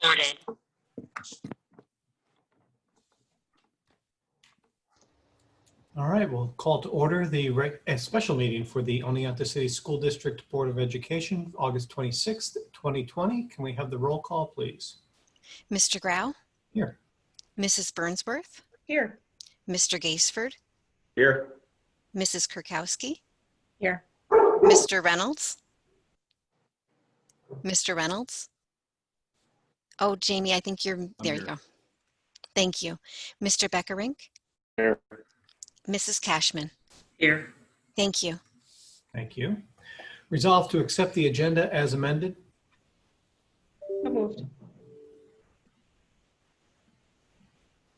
Recorded. All right, we'll call to order a special meeting for the Oneonta City School District Board of Education, August 26th, 2020. Can we have the roll call, please? Mr. Grau? Here. Mrs. Burnsworth? Here. Mr. Gaisford? Here. Mrs. Kurkowski? Here. Mr. Reynolds? Mr. Reynolds? Oh, Jamie, I think you're there. You go. Thank you. Mr. Beckerink? Here. Mrs. Cashman? Here. Thank you. Thank you. Resolve to accept the agenda as amended. So moved.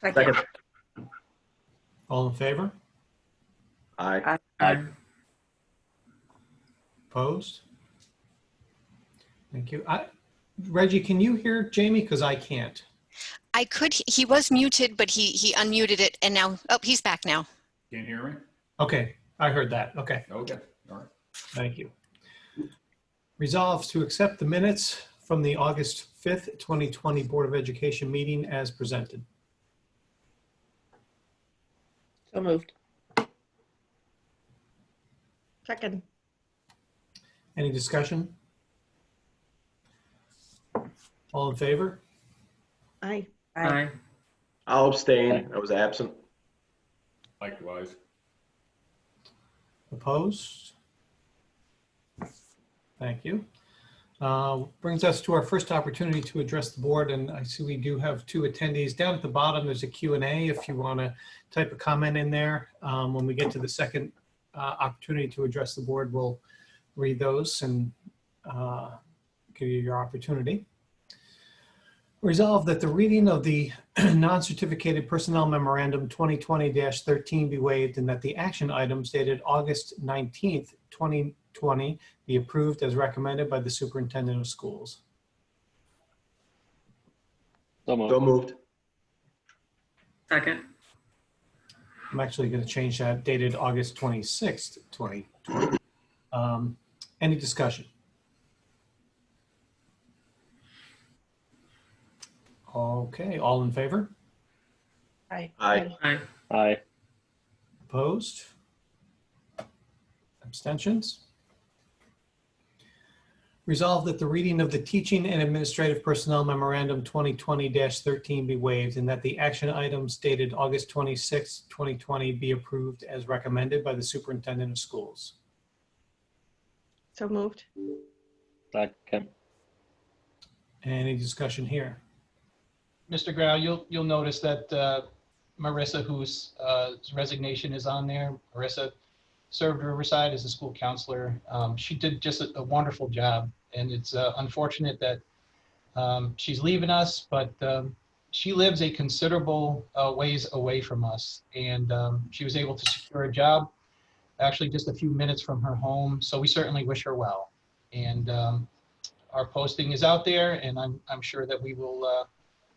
Second. All in favor? Aye. Opposed? Thank you. Reggie, can you hear Jamie? Because I can't. I could, he was muted, but he unmuted it and now, oh, he's back now. Can you hear me? Okay, I heard that. Okay, Okay, all right. thank you. Resolve to accept the minutes from the August 5th, 2020 Board of Education meeting as presented. So moved. Second. Any discussion? All in favor? Aye. Aye. I'll abstain. I was absent. Likewise. Opposed? Thank you. Brings us to our first opportunity to address the board, and I see we do have two attendees. Down at the bottom, there's a Q&A if you want to type a comment in there. When we get to the second opportunity to address the board, we'll read those and give you your opportunity. Resolve that the reading of the non-certificated personnel memorandum 2020-13 be waived and that the action items dated August 19th, 2020 be approved as recommended by the superintendent of schools. So moved. Second. I'm actually going to change that, dated August 26th, 2020. Any discussion? Okay, all in favor? Aye. Aye. Aye. Aye. Opposed? Abstentions? Resolve that the reading of the Teaching and Administrative Personnel Memorandum 2020-13 be waived and that the action items dated August 26, 2020 be approved as recommended by the Superintendent of Schools. So moved. Second. Any discussion here? Mr. Grau, you'll notice that Marissa, whose resignation is on there, Marissa served Riverside as a school counselor. She did just a wonderful job, and it's unfortunate that she's leaving us, but she lives a considerable ways away from us, and she was able to secure a job actually just a few minutes from her home, so we certainly wish her well. And our posting is out there, and I'm sure that we will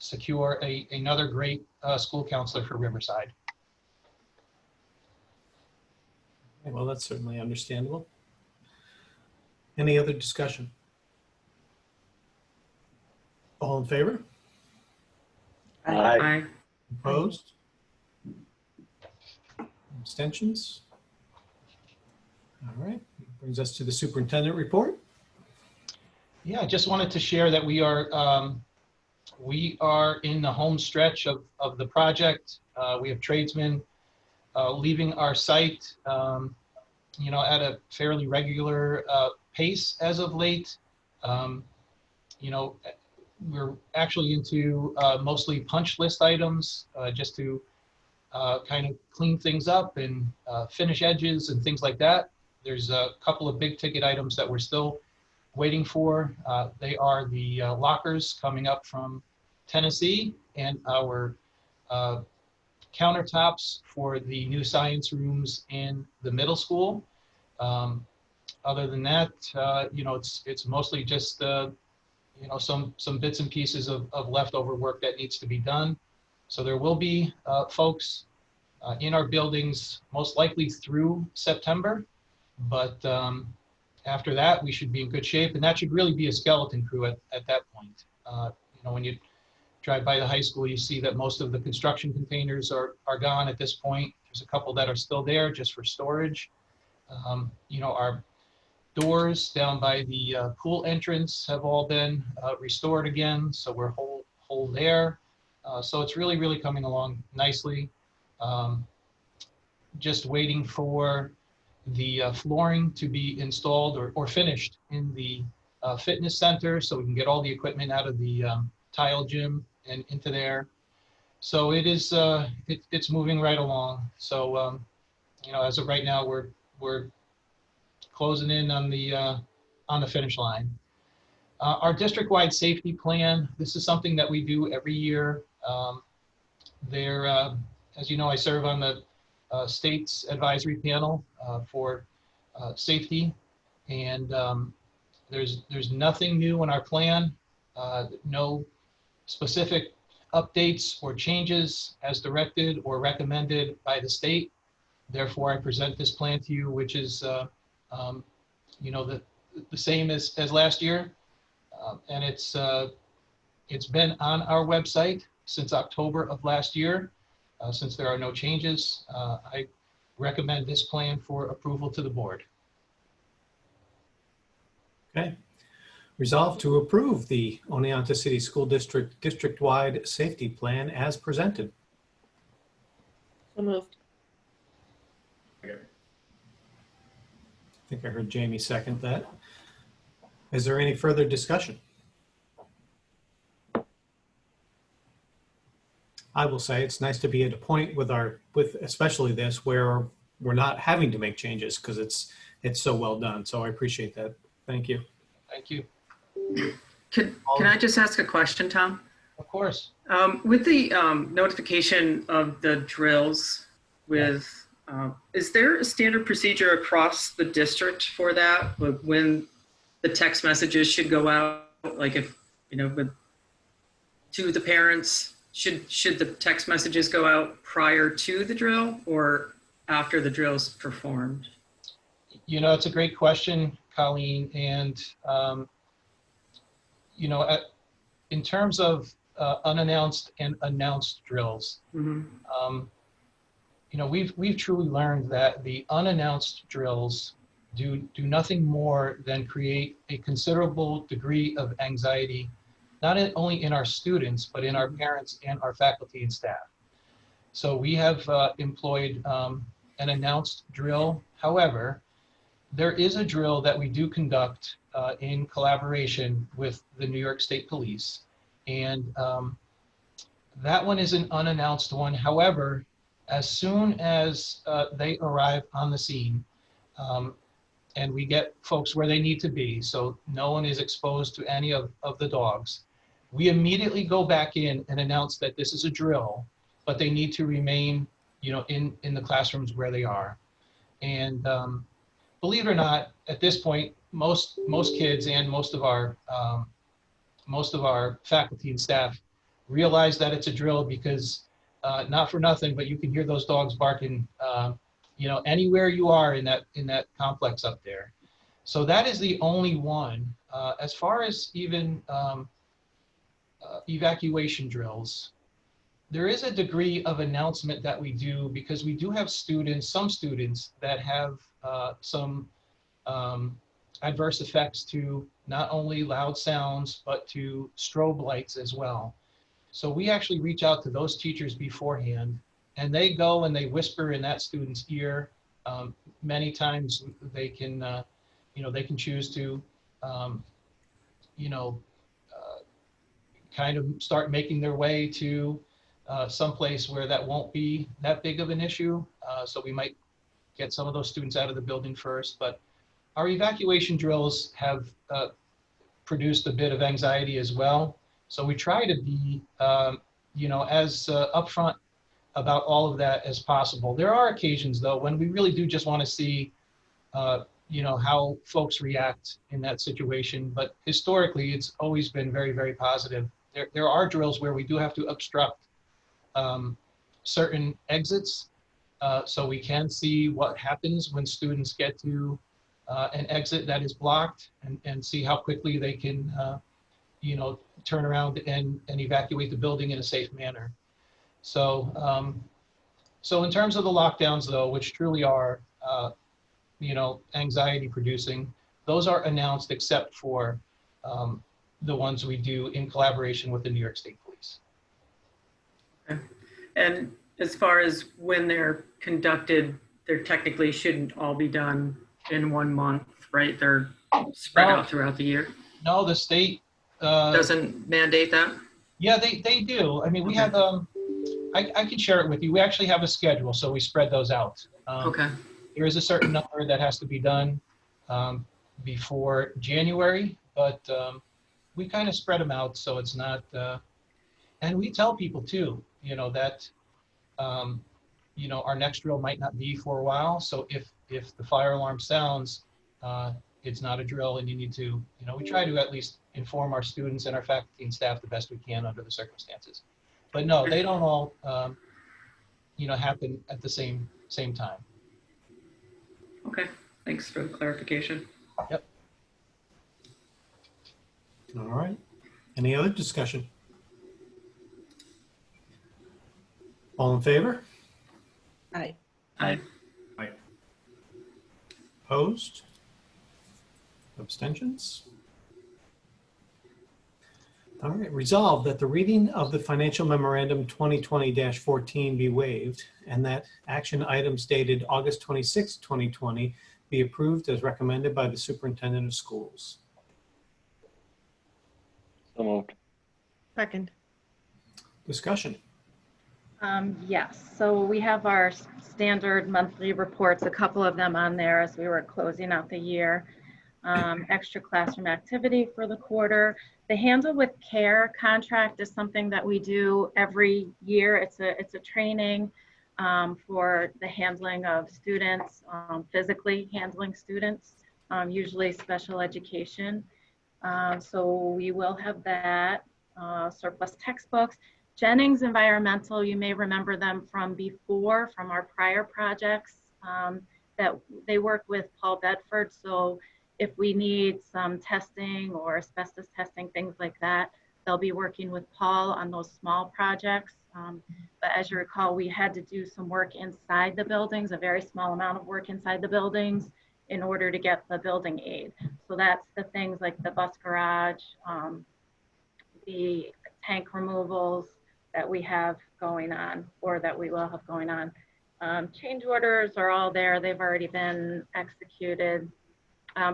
secure another great school counselor for Riverside. Well, that's certainly understandable. Any other discussion? All in favor? Aye. Opposed? Abstentions? All right, brings us to the superintendent report. Yeah, I just wanted to share that we are in the home stretch of the project. We have tradesmen leaving our site, at a fairly regular pace as of late. We're actually into mostly punch list items just to kind of clean things up and finish edges and things like that. There's a couple of big ticket items that we're still waiting for. They are the lockers coming up from Tennessee and our countertops for the new science rooms in the middle school. Other than that, it's mostly just some bits and pieces of leftover work that needs to be done. So there will be folks in our buildings most likely through September, but after that we should be in good shape, and that should really be a skeleton crew at that point. when you drive by the high school, you see that most of the construction containers are gone at this point. There's a couple that are still there just for storage. Our doors down by the pool entrance have all been restored again, so we're whole there. So it's really, really coming along nicely. Just waiting for the flooring to be installed or finished in the fitness center so we can get all the equipment out of the tile gym and into there. So it is, it's moving right along. So, as of right now, we're closing in on the finish line. Our district-wide safety plan, this is something that we do every year. As you know, I serve on the state's advisory panel for safety, and there's nothing new in our plan, no specific updates or changes as directed or recommended by the state. Therefore, I present this plan to you, which is the same as last year, and it's been on our website since October of last year. Since there are no changes, I recommend this plan for approval to the board. Okay. Resolved to approve the Oneonta City School District district-wide safety plan as presented. So moved. Second. I think I heard Jamie second that. Is there any further discussion? I will say it's nice to be at a point with especially this where we're not having to make changes because it's so well done. So I appreciate that. Thank you. Thank you. Can I just ask a question, Tom? Of course. With the notification of the drills is there a standard procedure across the district for that? When the text messages should go out, like if, to the parents, should the text messages go out prior to the drill or after the drill's performed? It's a great question, Colleen. And, in terms of unannounced and announced drills, Mm-hmm. We've truly learned that the unannounced drills do nothing more than create a considerable degree of anxiety, not only in our students, but in our parents and our faculty and staff. So we have employed an announced drill. However, there is a drill that we do conduct in collaboration with the New York State Police. And that one is an unannounced one. However, as soon as they arrive on the scene and we get folks where they need to be, so no one is exposed to any of the dogs, we immediately go back in and announce that this is a drill, but they need to remain, in the classrooms where they are. And believe it or not, at this point, most kids and most of our faculty and staff realize that it's a drill because not for nothing, but you can hear those dogs barking, anywhere you are in that complex up there. So that is the only one. As far as even evacuation drills, there is a degree of announcement that we do because we do have some students that have some adverse effects to not only loud sounds, but to strobe lights as well. So we actually reach out to those teachers beforehand, and they go and they whisper in that student's ear. Many times they can, they can choose to, kind of start making their way to someplace where that won't be that big of an issue. So we might get some of those students out of the building first, but our evacuation drills have produced a bit of anxiety as well. So we try to be, as upfront about all of that as possible. There are occasions, though, when we really do just want to see, how folks react in that situation. But historically, it's always been very, very positive. There are drills where we do have to obstruct certain exits so we can see what happens when students get to an exit that is blocked and see how quickly they can turn around and evacuate the building in a safe manner. So, so in terms of the lockdowns, though, which truly are, anxiety producing, those are announced except for the ones we do in collaboration with the New York State Police. Okay. And as far as when they're conducted, they technically shouldn't all be done in 1 month, right? They're spread out throughout the year. No, the state Doesn't mandate that? Yeah, they do. I mean, we have I can share it with you. We actually have a schedule, so we spread those out. Okay. There is a certain number that has to be done before January, but we kind of spread them out so it's not. And we tell people too, that our next drill might not be for a while. So if the fire alarm sounds, it's not a drill, and you need to, we try to at least inform our students and our faculty and staff the best we can under the circumstances. But no, they don't all, happen at the same time. Okay. Thanks for the clarification. Yep. All right. Any other discussion? All in favor? Aye. Aye. Opposed? Abstentions? All right, resolved that the reading of the financial memorandum 2020-14 be waived and that action items dated August 26, 2020 be approved as recommended by the superintendent of schools. So moved. Second. Discussion. Yes, so we have our standard monthly reports, a couple of them on there as we were closing out the year. Extra classroom activity for the quarter. The Handle with Care contract is something that we do every year. It's a training for the handling of students, physically handling students, usually special education. So we will have that, surplus textbooks. Jennings Environmental, you may remember them from before, from our prior projects, that they work with Paul Bedford. So if we need some testing or asbestos testing, things like that, they'll be working with Paul on those small projects. But as you recall, we had to do some work inside the buildings, a very small amount of work inside the buildings in order to get the building aid. So that's the things like the bus garage, the tank removals that we have going on, or that we will have going on. Change orders are all there. They've already been executed.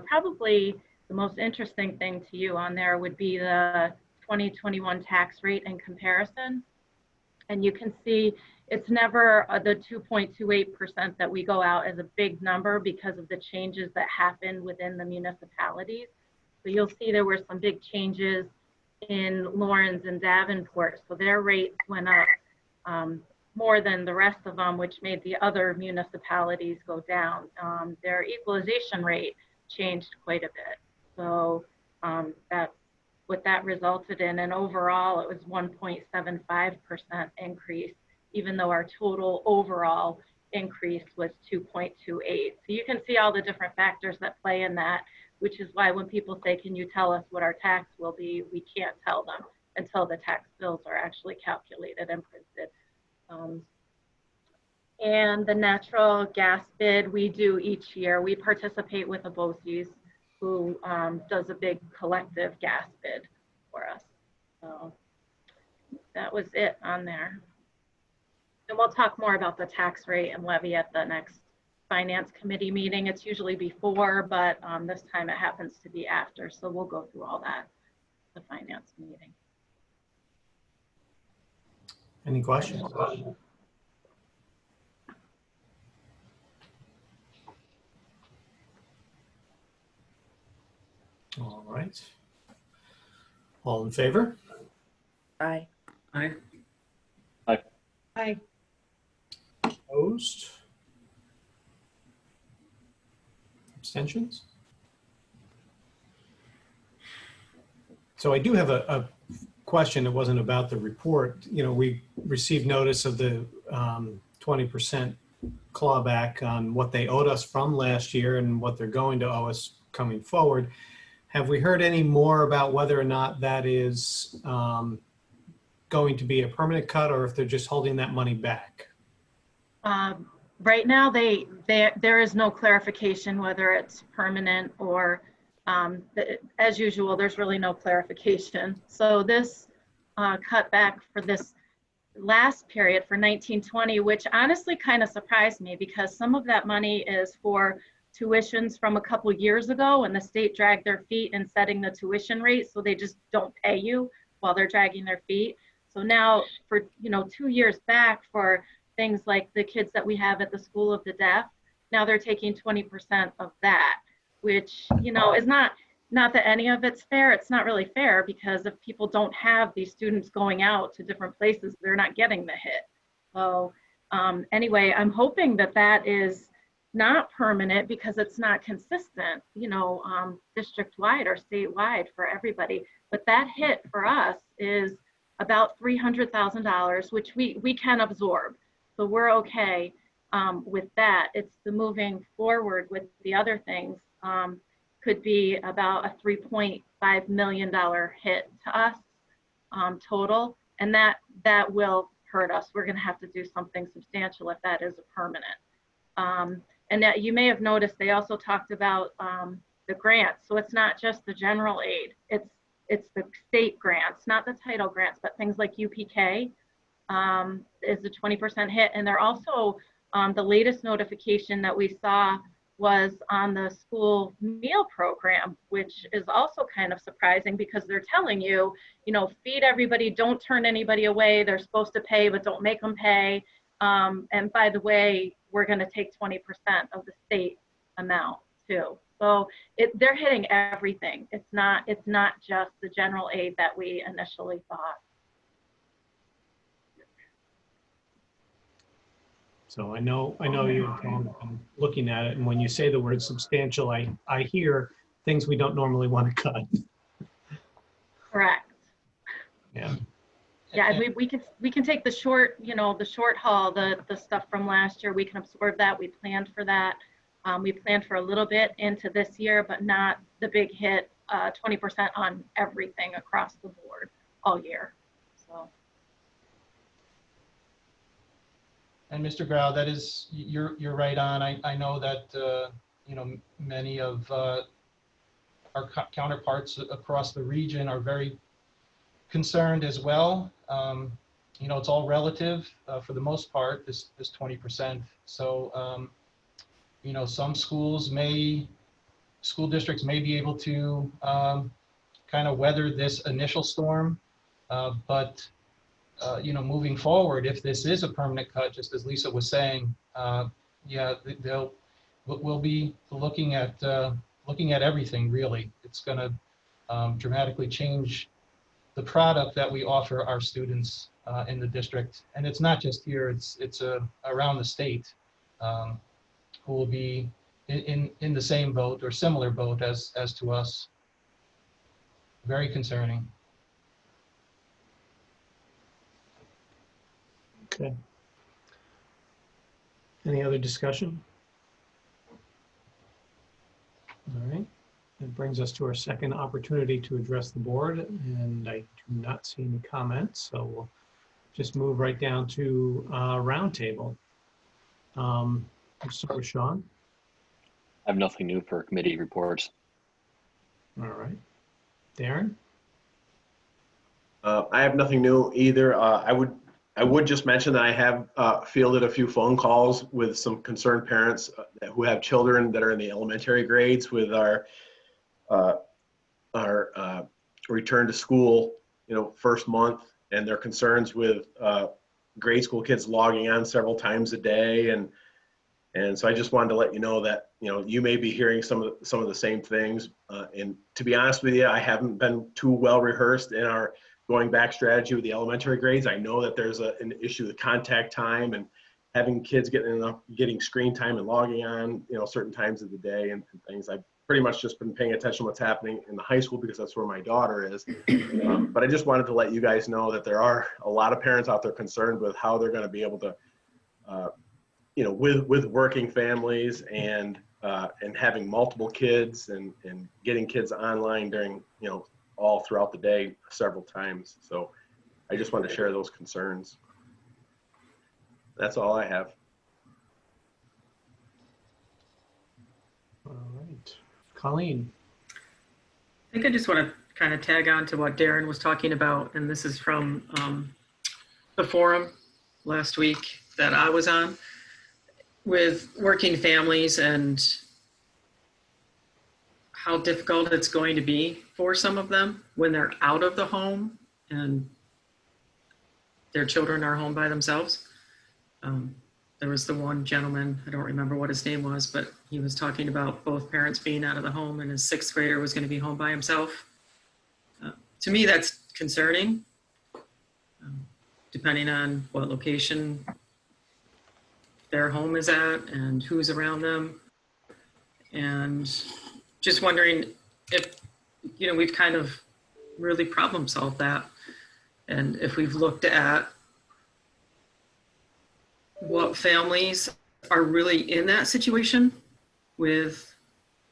Probably the most interesting thing to you on there would be the 2021 tax rate in comparison. And you can see it's never the 2.28% that we go out as a big number because of the changes that happened within the municipalities. So you'll see there were some big changes in Lawrence and Davenport. So their rates went up more than the rest of them, which made the other municipalities go down. Their equalization rate changed quite a bit. So that's what that resulted in. And overall, it was 1.75% increase, even though our total overall increase was 2.28. So you can see all the different factors that play in that, which is why when people say, can you tell us what our tax will be? We can't tell them until the tax bills are actually calculated and printed. And the natural gas bid we do each year, we participate with ABOCES, who does a big collective gas bid for us. So that was it on there. And we'll talk more about the tax rate and levy at the next finance committee meeting. It's usually before, but this time it happens to be after. So we'll go through all that, the finance meeting. Any questions? All right. All in favor? Aye. Aye. Aye. Opposed? Abstentions? So I do have a question that wasn't about the report. We received notice of the 20% clawback on what they owed us from last year and what they're going to owe us coming forward. Have we heard any more about whether or not that is going to be a permanent cut, or if they're just holding that money back? Right now, there is no clarification whether it's permanent or, as usual, there's really no clarification. So this cutback for this last period for 1920, which honestly kind of surprised me because some of that money is for tuitions from a couple years ago when the state dragged their feet in setting the tuition rate, so they just don't pay you while they're dragging their feet. So now for 2 years back for things like the kids that we have at the School of the Deaf, now they're taking 20% of that, which is not that any of it's fair. It's not really fair because if people don't have these students going out to different places, they're not getting the hit. So anyway, I'm hoping that that is not permanent because it's not consistent, district-wide or statewide for everybody. But that hit for us is about $300,000, which we can absorb. So we're okay with that. It's the moving forward with the other things could be about a $3.5 million hit to us total. And that will hurt us. We're gonna have to do something substantial if that is a permanent. And that you may have noticed, they also talked about the grants. So it's not just the general aid, it's the state grants, not the title grants, but things like UPK is a 20% hit. And they're also, the latest notification that we saw was on the school meal program, which is also kind of surprising because they're telling you, feed everybody, don't turn anybody away. They're supposed to pay, but don't make them pay. And by the way, we're going to take 20% of the state amount too. So they're hitting everything. It's not just the general aid that we initially thought. So I know you've been looking at it, and when you say the word substantial, I hear things we don't normally want to cut. Correct. Yeah. Yeah, we can take the short, the short haul, the stuff from last year. We can absorb that. We planned for that. We planned for a little bit into this year, but not the big hit, 20% on everything across the board all year. So. And Mr. Grau, that is, you're right on. I know that, many of our counterparts across the region are very concerned as well. It's all relative for the most part, this 20%. So, some school districts may be able to kind of weather this initial storm, but moving forward, if this is a permanent cut, just as Lisa was saying, we'll be looking at everything really. It's going to dramatically change the product that we offer our students in the district, and it's not just here; it's around the state, who will be in the same boat or similar boat as to us. Very concerning. Okay. Any other discussion? All right. That brings us to our second opportunity to address the board, and I do not see any comments, so we'll just move right down to roundtable. Let's start with Sean. I have nothing new for committee reports. All right. Darren? I have nothing new either. I would just mention that I have fielded a few phone calls with some concerned parents who have children that are in the elementary grades with our return to school, first month, and their concerns with grade school kids logging on several times a day, and so I just wanted to let you know that you may be hearing some of the same things. And to be honest with you, I haven't been too well rehearsed in our going back strategy with the elementary grades. I know that there's an issue with contact time and having kids getting screen time and logging on, certain times of the day and things. I've pretty much just been paying attention to what's happening in the high school because that's where my daughter is. But I just wanted to let you guys know that there are a lot of parents out there concerned with how they're going to be able to, with working families and and having multiple kids and getting kids online during, you know, all throughout the day several times. So I just wanted to share those concerns. That's all I have. All right. Colleen. I think I just want to kind of tag on to what Darren was talking about, and this is from the forum last week that I was on with working families and how difficult it's going to be for some of them when they're out of the home and their children are home by themselves. There was the one gentleman, I don't remember what his name was, but he was talking about both parents being out of the home and his 6th grader was going to be home by himself. To me, that's concerning, depending on what location their home is at and who's around them. And just wondering if, you know, we've kind of really problem solved that. And if we've looked at what families are really in that situation with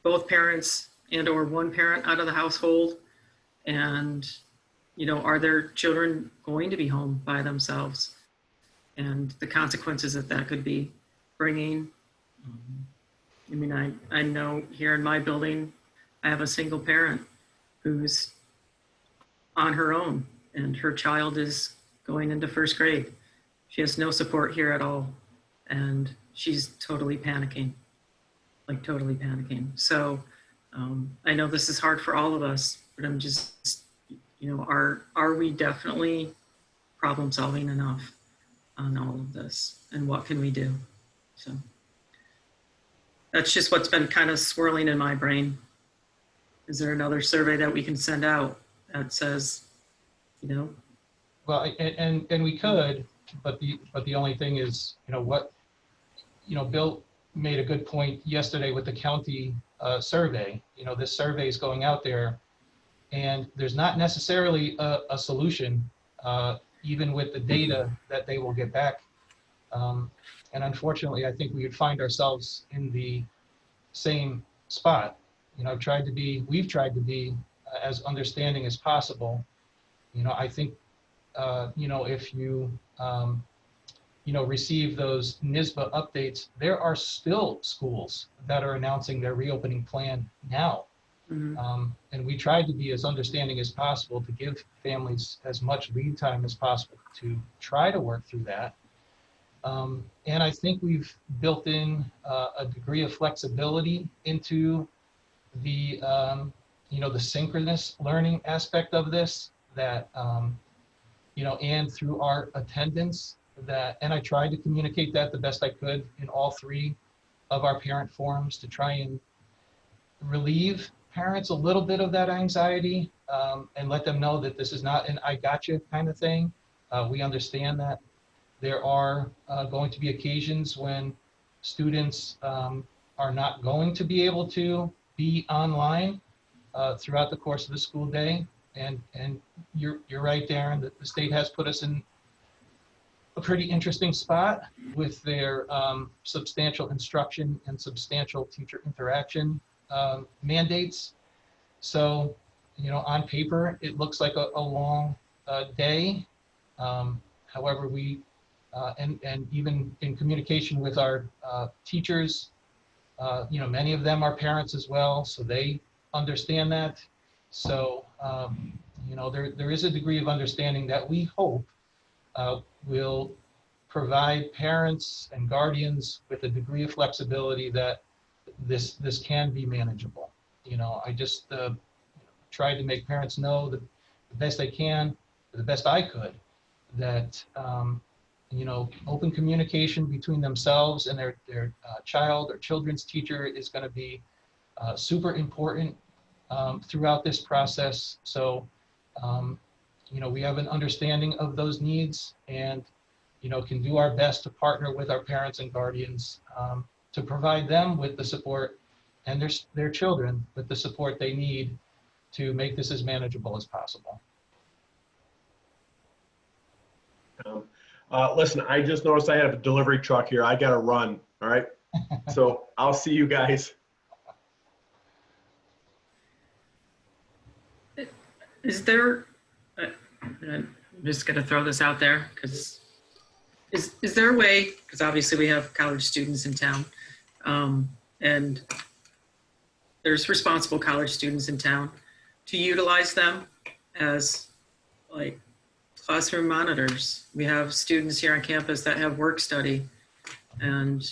both parents and or one parent out of the household, and, you know, are their children going to be home by themselves and the consequences that that could be bringing. I mean, I know here in my building, I have a single parent who's on her own and her child is going into 1st grade. She has no support here at all. And she's totally panicking, like totally panicking. So I know this is hard for all of us, but I'm just, you know, are we definitely problem solving enough on all of this? And what can we do? So that's just what's been kind of swirling in my brain. Is there another survey that we can send out that says, you know? Well, and we could, but the only thing is, you know, what, you know, Bill made a good point yesterday with the county survey. You know, this survey is going out there and there's not necessarily a solution, even with the data that they will get back. And unfortunately, I think we would find ourselves in the same spot. You know, we've tried to be as understanding as possible. You know, I think, you know, if you, you know, receive those NISBA updates, there are still schools that are announcing their reopening plan now. Mm-hmm. And we tried to be as understanding as possible to give families as much lead time as possible to try to work through that. And I think we've built in a degree of flexibility into the, you know, the synchronous learning aspect of this, that, you know, and through our attendance that, and I tried to communicate that the best I could in all 3 of our parent forums to try and relieve parents a little bit of that anxiety, and let them know that this is not an I gotcha kind of thing. We understand that there are going to be occasions when students are not going to be able to be online throughout the course of the school day. And you're right, Darren, that the state has put us in a pretty interesting spot with their substantial instruction and substantial teacher interaction mandates. So, you know, on paper, it looks like a long day. However, we, and even in communication with our teachers, you know, many of them are parents as well, so they understand that. So, you know, there is a degree of understanding that we hope will provide parents and guardians with a degree of flexibility that this can be manageable. You know, I just tried to make parents know that the best I can, the best I could, that you know, open communication between themselves and their child or children's teacher is going to be super important throughout this process. So, you know, we have an understanding of those needs and, you know, can do our best to partner with our parents and guardians to provide them with the support and their children with the support they need to make this as manageable as possible. Listen, I just noticed I have a delivery truck here. I got to run. All right. So I'll see you guys. Is there, I'm just going to throw this out there because is there a way, because obviously we have college students in town, and there's responsible college students in town, to utilize them as like classroom monitors. We have students here on campus that have work study, and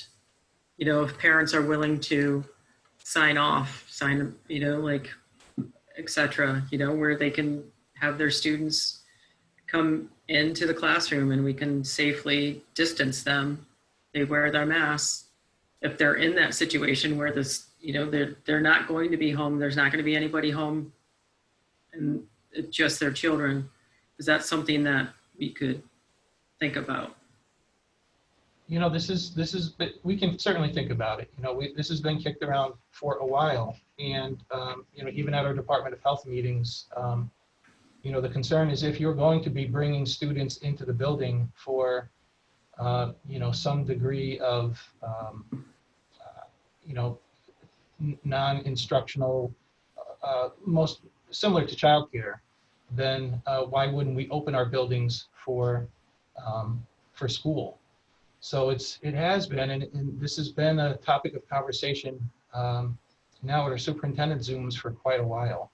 if parents are willing to sign off, like etc., where they can have their students come into the classroom and we can safely distance them. They wear their masks. If they're in that situation where they're not going to be home, there's not going to be anybody home, and it's just their children. Is that something that we could think about? We can certainly think about it. This has been kicked around for a while, and even at our Department of Health meetings, the concern is if you're going to be bringing students into the building for, some degree of, non-instructional, most similar to childcare, then why wouldn't we open our buildings for school? So it has been, and this has been a topic of conversation now at our superintendent Zooms for quite a while.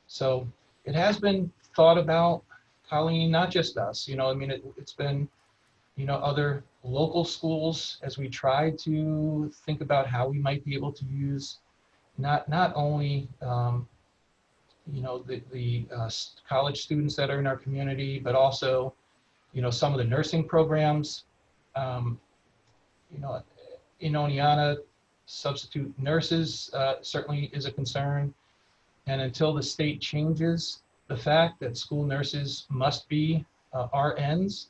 So it has been thought about, Colleen, not just us. It's been, other local schools as we try to think about how we might be able to use not only the college students that are in our community, but also some of the nursing programs. In Oneonta, substitute nurses certainly is a concern. And until the state changes the fact that school nurses must be RNs,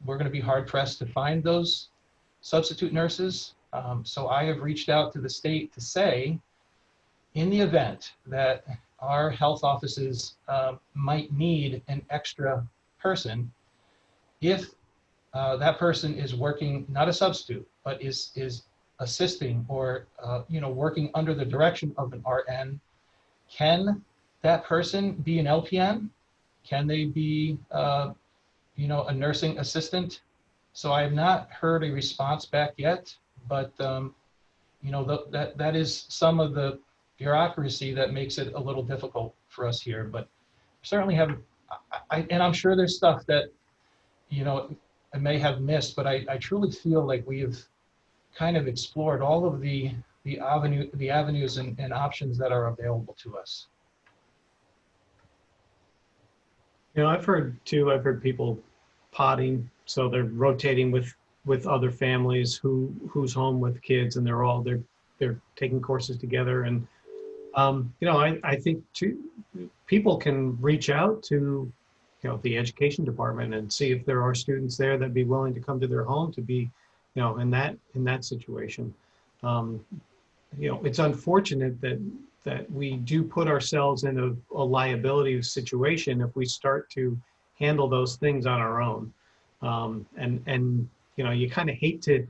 we're going to be hard pressed to find those substitute nurses. So I have reached out to the state to say, in the event that our health offices might need an extra person, if that person is working, not a substitute, but is assisting or working under the direction of an RN, can that person be an LPN? Can they be a nursing assistant? So I have not heard a response back yet, but that is some of the bureaucracy that makes it a little difficult for us here. But certainly have, and I'm sure there's stuff that I may have missed, but I truly feel like we have kind of explored all of the avenues and options that are available to us. I've heard people potting, so they're rotating with other families who's home with kids, and they're taking courses together. And I think too, people can reach out to the education department and see if there are students there that'd be willing to come to their home to be in that situation. It's unfortunate that we do put ourselves in a liability situation if we start to handle those things on our own. And you kind of hate to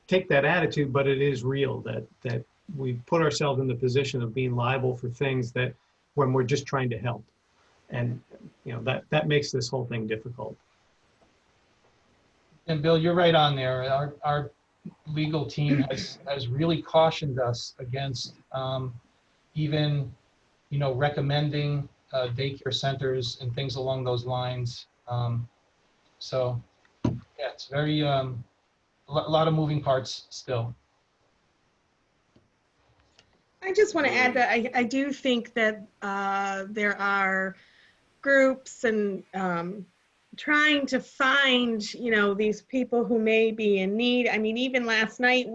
take that attitude, but it is real that we put ourselves in the position of being liable for things that when we're just trying to help. And that makes this whole thing difficult. And Bill, you're right on there. Our legal team has really cautioned us against even recommending daycare centers and things along those lines. So yeah, it's very a lot of moving parts still. I just want to add that I do think that there are groups and trying to find, these people who may be in need. I mean, even last night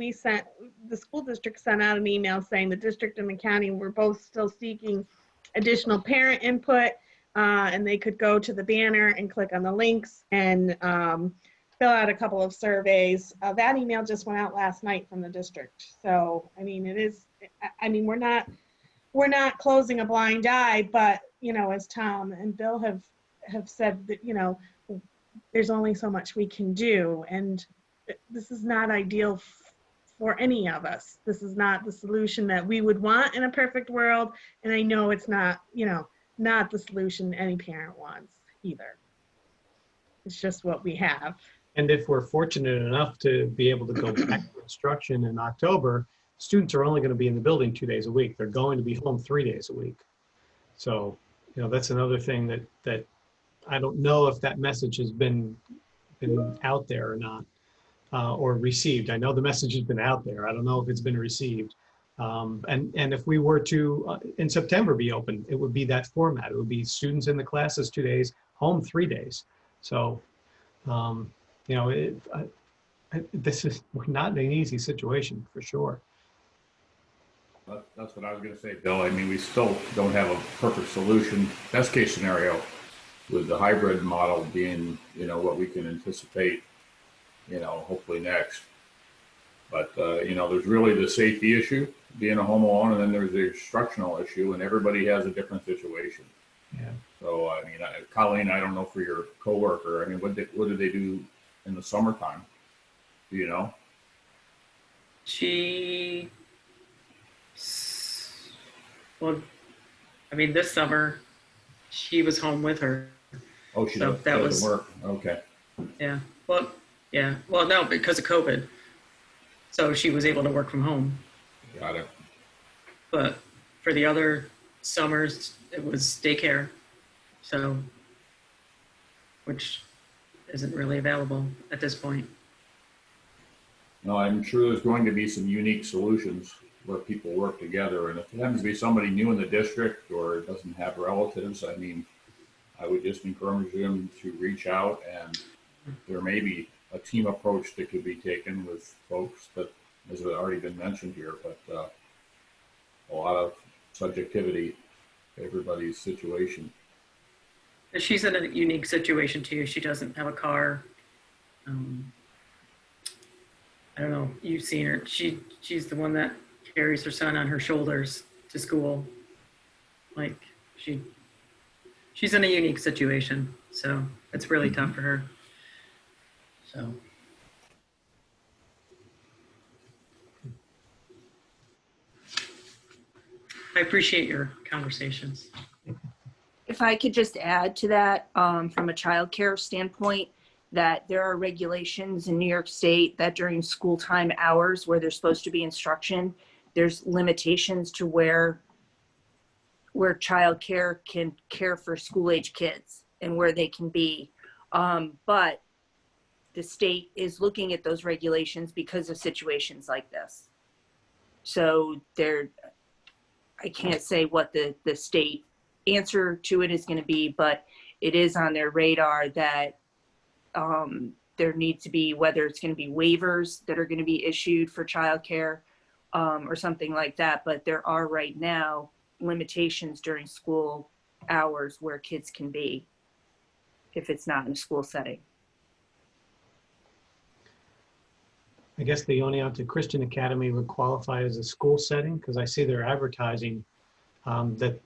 the school district sent out an email saying the district and the county were both still seeking additional parent input, and they could go to the banner and click on the links and fill out a couple of surveys. That email just went out last night from the district. So, I mean, we're not closing a blind eye, but, as Tom and Bill have said that, there's only so much we can do. And this is not ideal for any of us. This is not the solution that we would want in a perfect world. And I know it's not, not the solution any parent wants either. It's just what we have. And if we're fortunate enough to be able to go back to instruction in October, students are only going to be in the building 2 days a week. They're going to be home 3 days a week. So, that's another thing that I don't know if that message has been out there or not, or received. I know the message has been out there. I don't know if it's been received. And if we were to, in September, be open, it would be that format. It would be students in the classes 2 days, home 3 days. So, we're not in an easy situation for sure. That's what I was going to say, Bill. I mean, we still don't have a perfect solution. Best case scenario with the hybrid model being, what we can anticipate, hopefully next. But, there's really the safety issue, being a home alone, and then there's the instructional issue, and everybody has a different situation. Yeah. So, I mean, Colleen, I don't know for your coworker, I mean, what do they do in the summertime? Do you know? Well, I mean, this summer, she was home with her. Oh, she So doesn't work. Okay. Yeah. Well, yeah. Well, no, because of COVID. So she was able to work from home. Got it. But for the other summers, it was daycare. So, which isn't really available at this point. No, I'm sure there's going to be some unique solutions where people work together. And if it happens to be somebody new in the district or doesn't have relatives, I mean, I would just encourage them to reach out, and there may be a team approach that could be taken with folks that has already been mentioned here, but a lot of subjectivity to everybody's situation. She's in a unique situation too. She doesn't have a car. I don't know. You've seen her. She's the one that carries her son on her shoulders to school. Like she's in a unique situation. So it's really tough for her. So. I appreciate your conversations. If I could just add to that, from a childcare standpoint, that there are regulations in New York State that during school time hours where there's supposed to be instruction, there's limitations to where childcare can care for school-age kids and where they can be. But the state is looking at those regulations because of situations like this. So I can't say what the state answer to it is going to be, but it is on their radar that there needs to be, whether it's going to be waivers that are going to be issued for childcare or something like that. But there are right now limitations during school hours where kids can be if it's not in a school setting. I guess the Oneonta Christian Academy would qualify as a school setting, because I see they're advertising that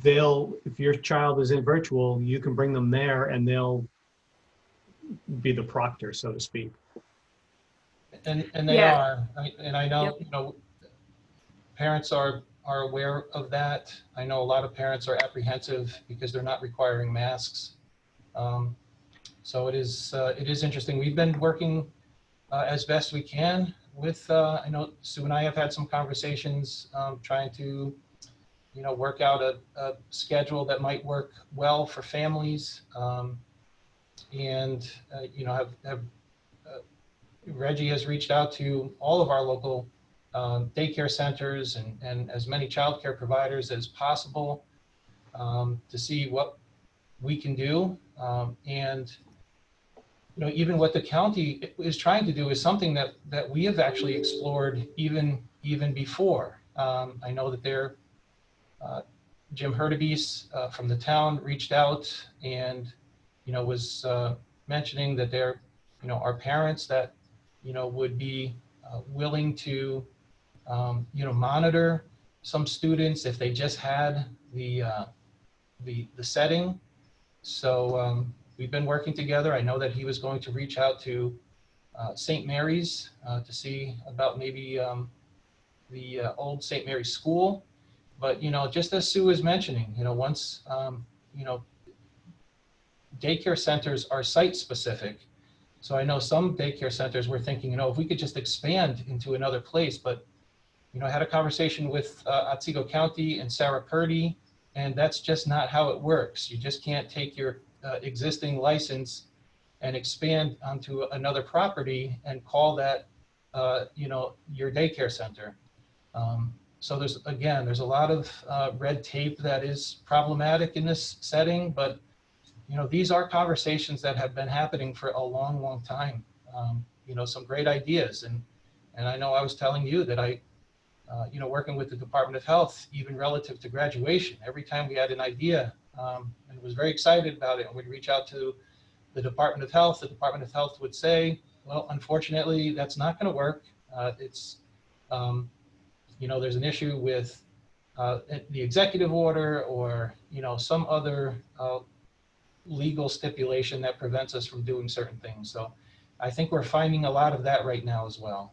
they'll, if your child is in virtual, you can bring them there and they'll be the proctor, so to speak. And they Yeah. are, and I know, Yep. Parents are aware of that. I know a lot of parents are apprehensive because they're not requiring masks. So it is interesting. We've been working as best we can with, I know Sue and I have had some conversations trying to, work out a schedule that might work well for families. Reggie has reached out to all of our local daycare centers and as many childcare providers as possible to see what we can do. Even what the county is trying to do is something that we have actually explored even before. I know that Jim Hurtubise from the town reached out and was mentioning that there are parents that would be willing to monitor some students if they just had the setting. So we've been working together. I know that he was going to reach out to St. Mary's to see about maybe the old St. Mary's School. But, just as Sue was mentioning, once, daycare centers are site specific. So I know some daycare centers were thinking, if we could just expand into another place, but, I had a conversation with Otsego County and Sarah Purdy, and that's just not how it works. You just can't take your existing license and expand onto another property and call that, your daycare center. So there's a lot of red tape that is problematic in this setting, but these are conversations that have been happening for a long, long time. Some great ideas, and I know I was telling you that I, working with the Department of Health, even relative to graduation, every time we had an idea, and was very excited about it, and we'd reach out to the Department of Health. The Department of Health would say, well, unfortunately, that's not going to work. There's an issue with the executive order or, some other legal stipulation that prevents us from doing certain things. So I think we're finding a lot of that right now as well.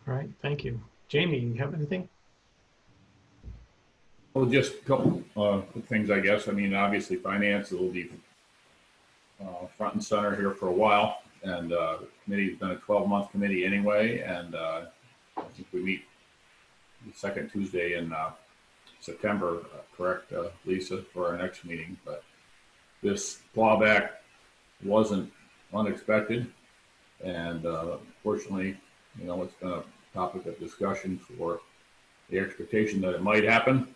All right, thank you. Jamie, you have anything? Well, just a couple quick things, I guess. I mean, obviously, finance will be front and center here for a while, and the committee's been a 12-month committee anyway, and I think we meet the second Tuesday in September, correct, Lisa, for our next meeting. But this clawback wasn't unexpected, and fortunately, it's been a topic of discussion for the expectation that it might happen,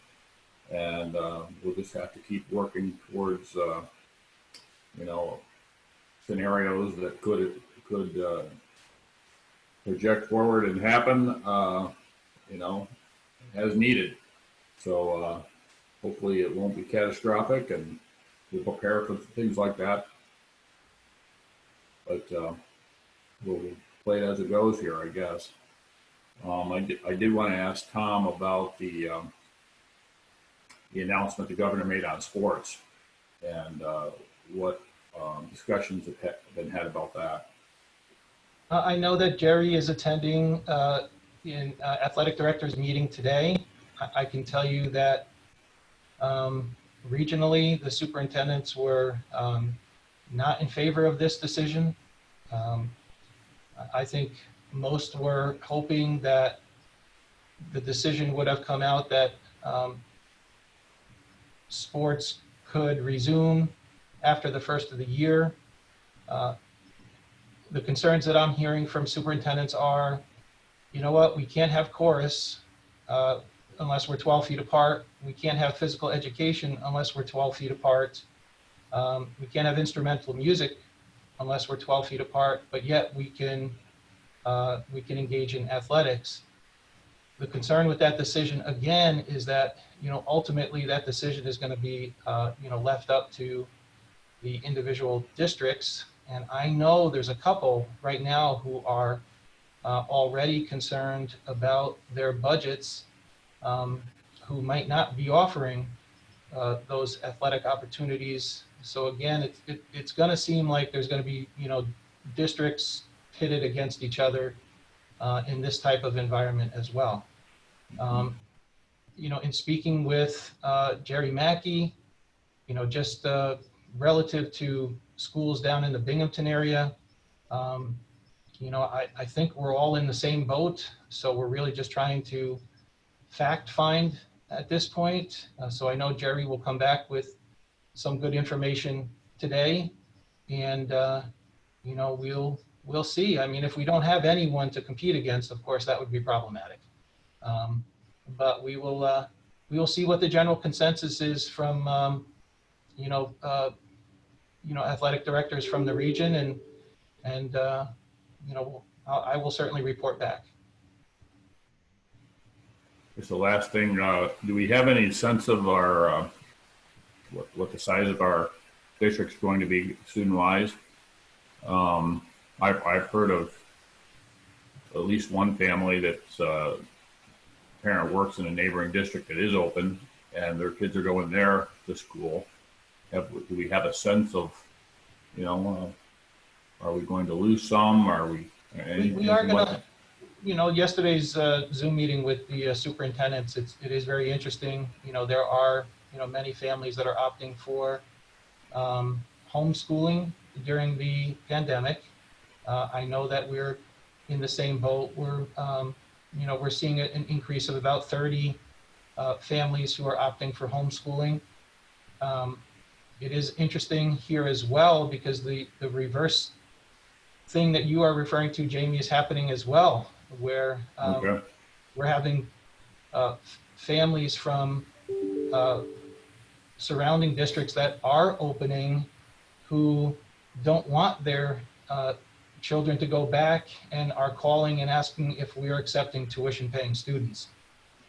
and we'll just have to keep working towards scenarios that could project forward and happen as needed. So hopefully it won't be catastrophic, and we'll prepare for things like that, but we'll play it as it goes here, I guess. I did want to ask Tom about the announcement the governor made on sports, and what discussions have been had about that. I know that Jerry is attending in athletic directors meeting today. I can tell you that regionally, the superintendents were not in favor of this decision. I think most were hoping that the decision would have come out that sports could resume after the first of the year. The concerns that I'm hearing from superintendents are, we can't have chorus unless we're 12 feet apart. We can't have physical education unless we're 12 feet apart. We can't have instrumental music unless we're 12 feet apart, but yet we can engage in athletics. The concern with that decision, again, is that, ultimately that decision is going to be, left up to the individual districts. And I know there's a couple right now who are already concerned about their budgets, who might not be offering those athletic opportunities. So again, it's going to seem like there's going to be, districts pitted against each other in this type of environment as well. In speaking with Jerry Mackey, just relative to schools down in the Binghamton area, I think we're all in the same boat. So we're really just trying to fact find at this point. So I know Jerry will come back with some good information today, and we'll see. I mean, if we don't have anyone to compete against, of course, that would be problematic. But we will see what the general consensus is from athletic directors from the region, and I will certainly report back. Just the last thing, do we have any sense of our what the size of our district's going to be student-wise? I've heard of at least one family that's parent works in a neighboring district that is open and their kids are going there to school, do we have a sense of, you know, are we going to lose some? Are we? We are going to, you know, yesterday's Zoom meeting with the superintendents, it is very interesting. You know, there are, you know, many families that are opting for homeschooling during the pandemic. I know that we're in the same boat. We're, you know, we're seeing an increase of about 30 families who are opting for homeschooling. It is interesting here as well because the reverse thing that you are referring to, Jamie, is happening as well, where we're having families from surrounding districts that are opening who don't want their children to go back and are calling and asking if we are accepting tuition paying students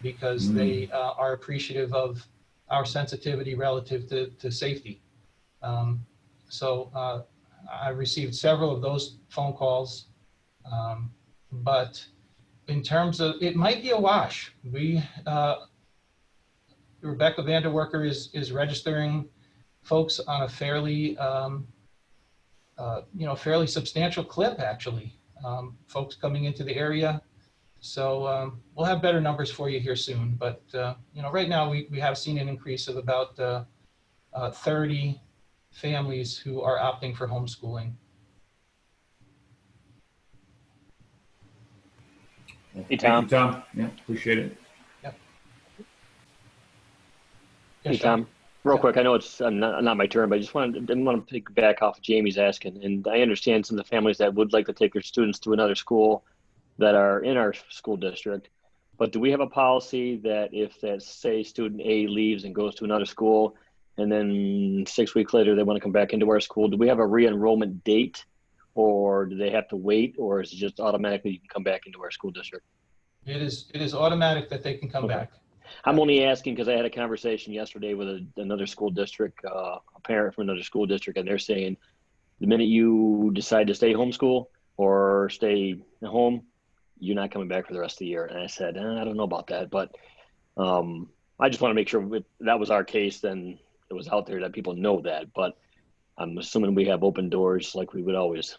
because they are appreciative of our sensitivity relative to safety. So I received several of those phone calls, but in terms of, it might be a wash. Rebecca Vanderwerker is registering folks on a fairly, you know, fairly substantial clip actually, folks coming into the area. So we'll have better numbers for you here soon, but you know, right now we have seen an increase of about 30 families who are opting for homeschooling. Hey, Tom. Thank you, Tom. Yeah, appreciate it. Yep. Hey, Tom. Real quick, I know it's not my turn, but I just didn't want to pick back off Jamie's asking. And I understand some of the families that would like to take their students to another school that are in our school district. But do we have a policy that if that, say, student A leaves and goes to another school, and then 6 weeks later they want to come back into our school, do we have a re-enrollment date, or do they have to wait, or is it just automatically you can come back into our school district? It is automatic that they can come back. I'm only asking because I had a conversation yesterday with another school district, a parent from another school district, and they're saying the minute you decide to stay homeschool or stay at home, you're not coming back for the rest of the year. And I said, I don't know about that, but I just want to make sure if that was our case, then it was out there that people know that. But I'm assuming we have open doors like we would always.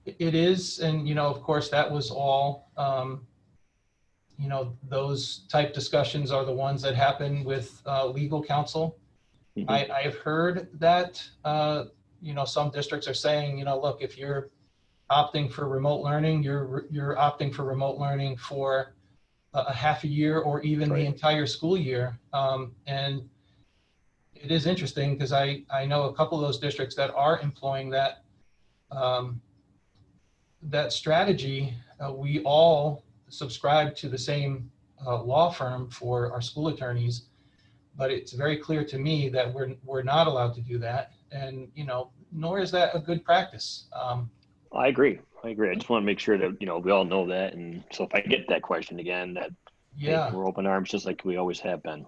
It is, and you know, of course, that was all. You know, those type discussions are the ones that happen with legal counsel. Mm-hmm. I have heard that, you know, some districts are saying, you know, look, if you're opting for remote learning, you're opting for remote learning for a half a year or even the entire school year. And it is interesting because I know a couple of those districts that are employing that, that strategy. We all subscribe to the same law firm for our school attorneys, but it's very clear to me that we're not allowed to do that, and you know, nor is that a good practice. I agree. I just want to make sure that, you know, we all know that, and so if I get that question again, that hey, we're open arms just like we always have been.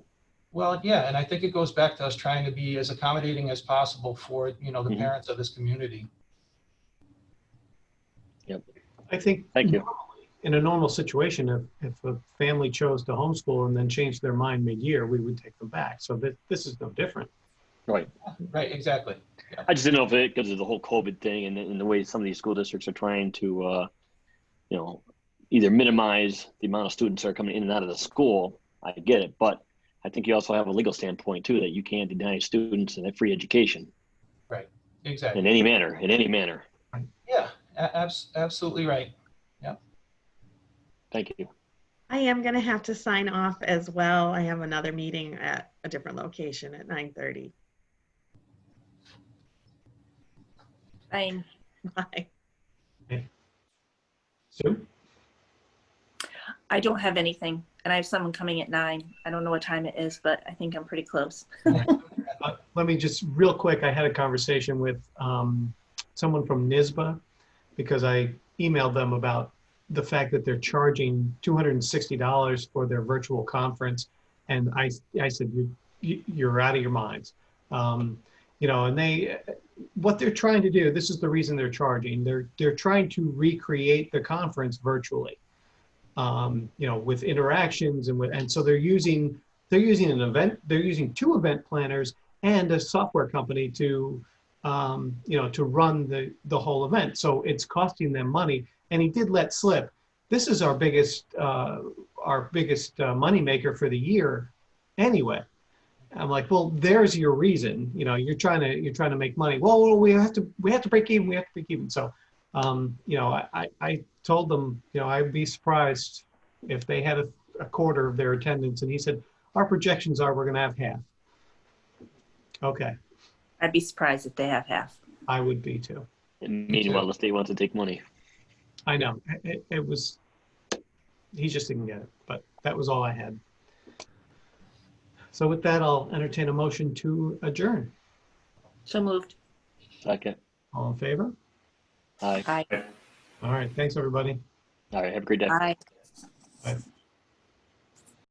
Well, yeah, and I think it goes back to us trying to be as accommodating as possible for, you know, the parents of this community. Yep. I think. Thank you. In a normal situation, if a family chose to homeschool and then changed their mind mid-year, we would take them back. So this is no different. Right. Right, exactly. Yeah. I just didn't know if it, because of the whole COVID thing and the way some of these school districts are trying to, you know, either minimize the amount of students that are coming in and out of the school. I get it, but I think you also have a legal standpoint too, that you can't deny students a free education. Right, exactly. In any manner. Yeah, absolutely right. Yeah. Thank you. I am going to have to sign off as well. I have another meeting at a different location at 9:30. Fine. Bye. Sue? I don't have anything, and I have someone coming at 9. I don't know what time it is, but I think I'm pretty close. Let me just real quick. I had a conversation with someone from NISBA because I emailed them about the fact that they're charging $260 for their virtual conference. And I said, you're out of your minds. You know, and what they're trying to do, this is the reason they're charging. They're trying to recreate the conference virtually. with interactions and so they're using they're using 2 event planners and a software company to run the whole event. So it's costing them money. And he did let slip, this is our biggest money maker for the year anyway. I'm like, well, there's your reason. You're trying to make money. Well, we have to break even. We have to break even. So, I told them, I'd be surprised if they had a quarter of their attendance. And he said, our projections are we're going to have half. Okay. I'd be surprised if they have half. I would be too. And meanwhile, the state wants to take money. I know. It was, he just didn't get it, but that was all I had. So with that, I'll entertain a motion to adjourn. So moved. Second. All in favor? Aye. Aye. All right. Thanks, everybody. All right. Have a great day. Aye. Bye.